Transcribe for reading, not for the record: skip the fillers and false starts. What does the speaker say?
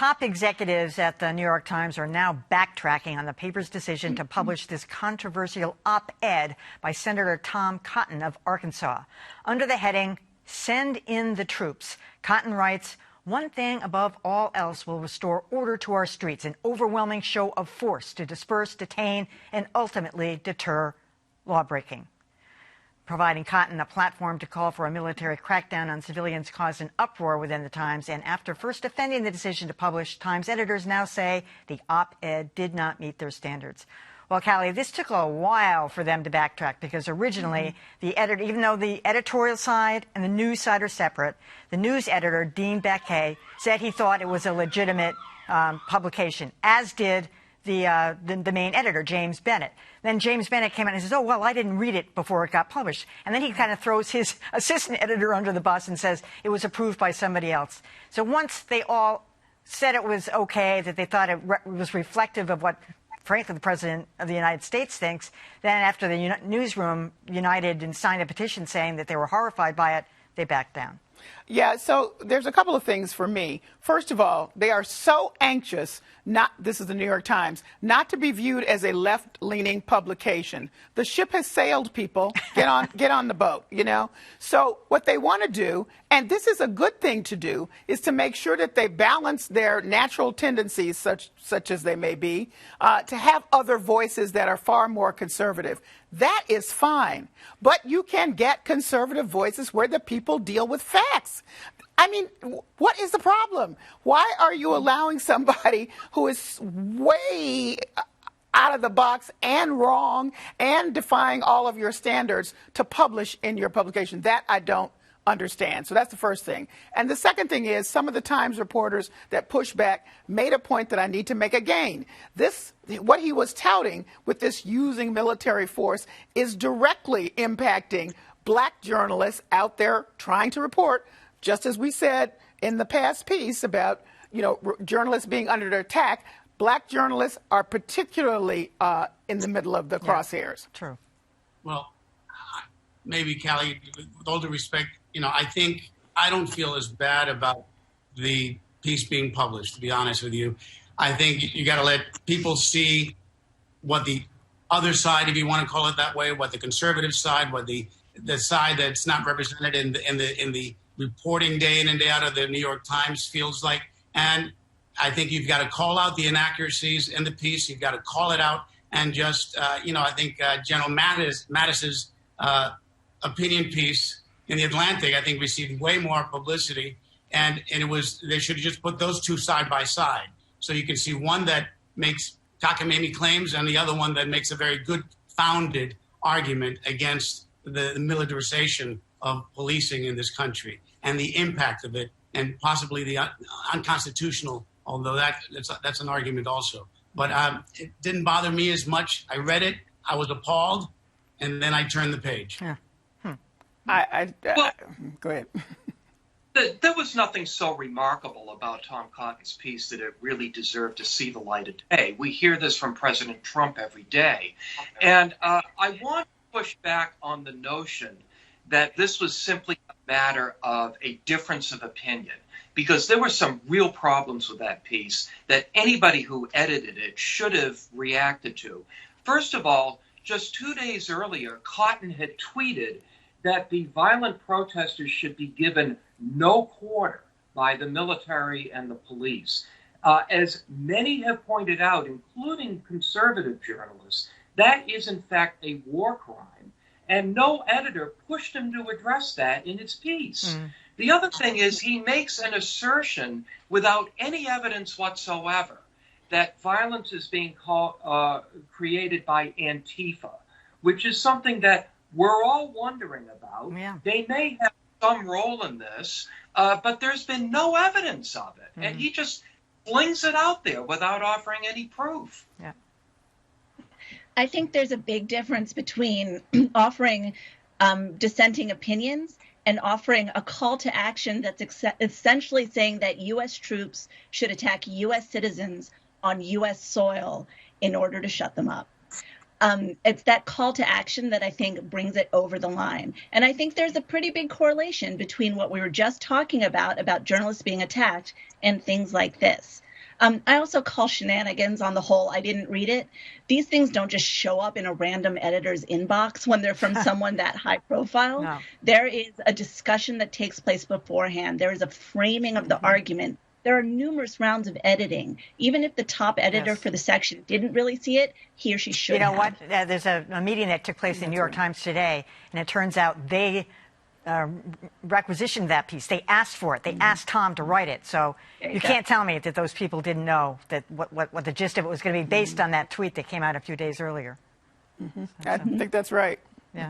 top executives at the New York Times are now backtracking on the paper's decision to publish this controversial op-ed by Senator Tom Cotton of Arkansas. Under the heading, "Send in the Troops," Cotton writes, "One thing above all else will restore order to our streets, an overwhelming show of force to disperse, detain, and ultimately deter lawbreaking." Providing Cotton a platform to call for a military crackdown on civilians caused an uproar within the Times, and after first defending the decision to publish, Times editors now say the op-ed did not meet their standards. Well, Callie, this took a while for them to backtrack because originally the editor, even though the editorial side and the news side are separate, the news editor, Dean Baquet, said he thought it was a legitimate publication, as did the main editor, James Bennett. Then James Bennett came out and says, "Oh, well, I didn't read it before it got published." And then he kind of throws his assistant editor under the bus and says it was approved by somebody else. So once they all said it was okay, that they thought it was reflective of what, frankly, the President of the United States thinks, then after the newsroom united and signed a petition saying that they were horrified by it, they backed down. Yeah, so there's a couple of things for me. First of all, they are so anxious, this is the New York Times, not to be viewed as a left-leaning publication. The ship has sailed, people. Get on the boat, you know? So what they want to do, and this is a good thing to do, is to make sure that they balance their natural tendencies, such as they may be, to have other voices that are far more conservative. That is fine. But you can get conservative voices where the people deal with facts. I mean, what is the problem? Why are you allowing somebody who is way out of the box and wrong and defying all of your standards to publish in your publication? That I don't understand. So that's the first thing. And the second thing is some of the Times reporters that push back made a point that I need to make again. What he was touting with this using military force is directly impacting black journalists out there trying to report, just as we said in the past piece about, journalists being under attack. Black journalists are particularly in the middle of the crosshairs. True. Well, maybe, Callie, with all due respect, I don't feel as bad about the piece being published, to be honest with you. I think you got to let people see what the other side, if you want to call it that way, what the conservative side, what the side that's not represented in the reporting day in and day out of the New York Times feels like. And I think you've got to call out the inaccuracies in the piece. You've got to call it out and just, I think General Mattis's opinion piece in the Atlantic, I think, received way more publicity, and they should have just put those two side by side, so you can see one that makes cockamamie claims and the other one that makes a very good founded argument against the militarization of policing in this country and the impact of it, and possibly the unconstitutional. Although that's an argument also, but it didn't bother me as much. I read it, I was appalled, and then I turned the page. Yeah. Go ahead. There was nothing so remarkable about Tom Cotton's piece that it really deserved to see the light of day. We hear this from President Trump every day. And I want to push back on the notion that this was simply a matter of a difference of opinion, because there were some real problems with that piece that anybody who edited it should have reacted to. First of all, just 2 days earlier, Cotton had tweeted that the violent protesters should be given no quarter by the military and the police. As many have pointed out, including conservative journalists, that is in fact a war crime, and no editor pushed him to address that in its piece. The other thing is he makes an assertion without any evidence whatsoever that violence is being created by Antifa, which is something that we're all wondering about. Yeah. They may have some role in this, but there's been no evidence of it. And he just flings it out there without offering any proof. Yeah. I think there's a big difference between offering dissenting opinions and offering a call to action that's essentially saying that U.S. troops should attack U.S. citizens on U.S. soil in order to shut them up. It's that call to action that I think brings it over the line. And I think there's a pretty big correlation between what we were just talking about journalists being attacked and things like this. I also call shenanigans on the whole. I didn't read it. These things don't just show up in a random editor's inbox when they're from someone that high profile. No. There is a discussion that takes place beforehand. There is a framing of the argument. There are numerous rounds of editing. Even if the top editor for the section didn't really see it, he or she should have. You know what? There's a meeting that took place in New York Times today, and it turns out they requisitioned that piece. They asked for it. They asked Tom to write it. So you can't tell me that those people didn't know that what the gist of it was going to be based on that tweet that came out a few days earlier. I think that's right. Yeah.